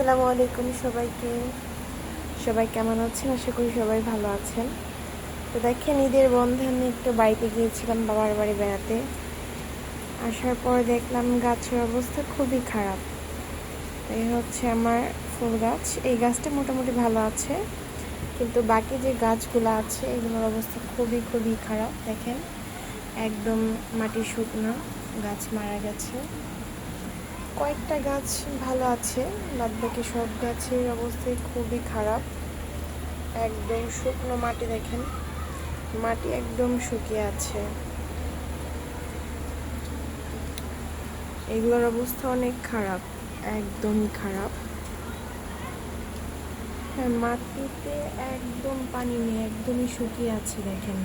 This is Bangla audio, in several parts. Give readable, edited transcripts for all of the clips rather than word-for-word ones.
আসসালামু আলাইকুম সবাইকে। সবাই কেমন আছেন? আশা করি সবাই ভালো আছেন। তো দেখেন, ঈদের বন্ধে আমি একটু বাড়িতে গিয়েছিলাম, বাবার বাড়ি বেড়াতে। আসার পর দেখলাম গাছের অবস্থা খুবই খারাপ। এই হচ্ছে আমার ফুল গাছ। এই গাছটা মোটামুটি ভালো আছে, কিন্তু বাকি যে গাছগুলো আছে এগুলোর অবস্থা খুবই খুবই খারাপ। দেখেন, একদম মাটি শুকনো, গাছ মারা গেছে। কয়েকটা গাছ ভালো আছে, বাদ বাকি সব গাছের অবস্থাই খুবই খারাপ। একদম শুকনো মাটি, দেখেন মাটি একদম শুকিয়ে আছে। এগুলোর অবস্থা অনেক খারাপ, একদমই খারাপ। হ্যাঁ, মাটিতে একদম পানি নেই, একদমই শুকিয়ে আছে। দেখেন,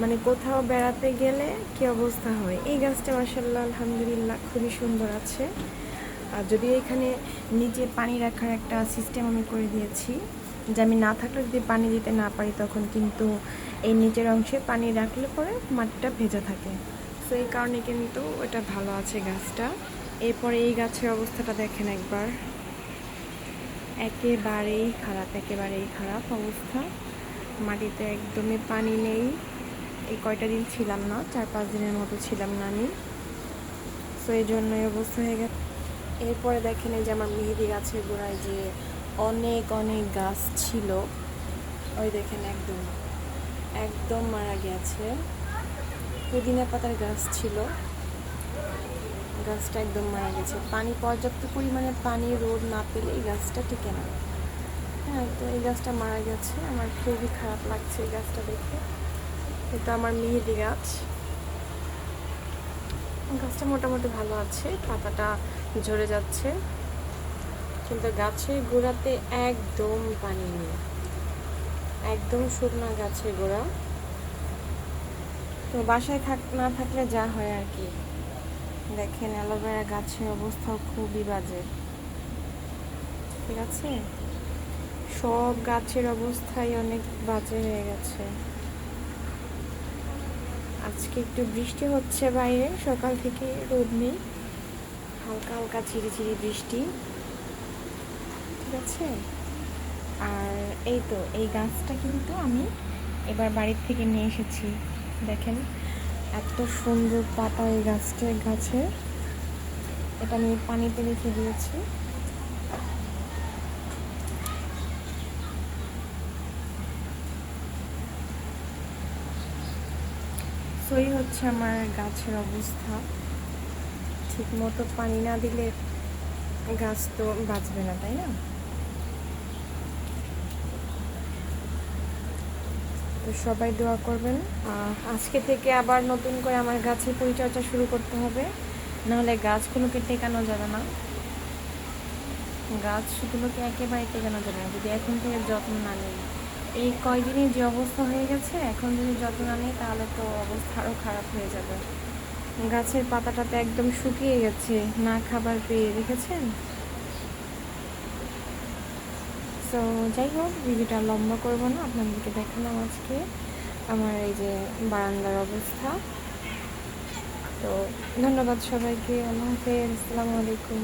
মানে কোথাও বেড়াতে গেলে কি অবস্থা হয়। এই গাছটা মাশাআল্লাহ আলহামদুলিল্লাহ খুবই সুন্দর আছে। আর যদিও এখানে নিচে পানি রাখার একটা সিস্টেম আমি করে দিয়েছি, যে আমি না থাকলে যদি পানি দিতে না পারি তখন কিন্তু এই নিচের অংশে পানি রাখলে পরে মাটিটা ভেজা থাকে। তো এই কারণে কিন্তু এটা ভালো আছে গাছটা। এরপরে এই গাছের অবস্থাটা দেখেন একবার, একেবারেই খারাপ, একেবারেই খারাপ অবস্থা। মাটিতে একদমই পানি নেই। এই কয়টা দিন ছিলাম না, 4-5 দিনের মতো ছিলাম না আমি, তো এই জন্য এই অবস্থা হয়ে গেছে। এরপরে দেখেন, এই যে আমার মেহেদি গাছের গোড়ায় যে অনেক অনেক গাছ ছিল, ওই দেখেন একদম একদম মারা গেছে। পুদিনা পাতার গাছ ছিল, গাছটা একদম মারা গেছে। পানি, পর্যাপ্ত পরিমাণে পানি, রোদ না পেলে এই গাছটা টিকে না। হ্যাঁ, তো এই গাছটা মারা গেছে। আমার খুবই খারাপ লাগছে এই গাছটা দেখে। এটা আমার মেহেদি গাছ। গাছটা মোটামুটি ভালো আছে, পাতাটা ঝরে যাচ্ছে, কিন্তু গাছের গোড়াতে একদম পানি নেই, একদম শুকনো গাছের গোড়া। তো বাসায় না থাকলে যা হয় আর কি। দেখেন, অ্যালোভেরা গাছের অবস্থাও খুবই বাজে। ঠিক আছে, সব গাছের অবস্থাই অনেক বাজে হয়ে গেছে। আজকে একটু বৃষ্টি হচ্ছে বাইরে, সকাল থেকে রোদ নেই, হালকা হালকা ঝিরিঝিরি বৃষ্টি। ঠিক আছে, আর এই তো এই গাছটা কিন্তু আমি এবার বাড়ির থেকে নিয়ে এসেছি। দেখেন, এত সুন্দর পাতা এই গাছের। এটা আমি পানিতে রেখে দিয়েছি। সই হচ্ছে আমার গাছের অবস্থা। ঠিক মতো পানি না দিলে গাছ তো বাঁচবে না, তাই না? তো সবাই দোয়া করবেন। আজকে থেকে আবার নতুন করে আমার গাছের পরিচর্যা শুরু করতে হবে, নাহলে গাছগুলোকে টেকানো যাবে না। গাছগুলোকে একেবারে টেকানো যাবে না যদি এখন থেকে যত্ন না নিই। এই কয়দিনই যে অবস্থা হয়ে গেছে, এখন যদি যত্ন না নিই তাহলে তো অবস্থা আরও খারাপ হয়ে যাবে। গাছের পাতাটাতে একদম শুকিয়ে গেছে, না খাবার পেয়ে, দেখেছেন? তো যাই হোক, ভিডিওটা লম্বা করবো না, আপনাদেরকে দেখালাম আজকে আমার এই যে বারান্দার অবস্থা। তো ধন্যবাদ সবাইকে। আল্লাহ হাফেজ, আসসালামু আলাইকুম।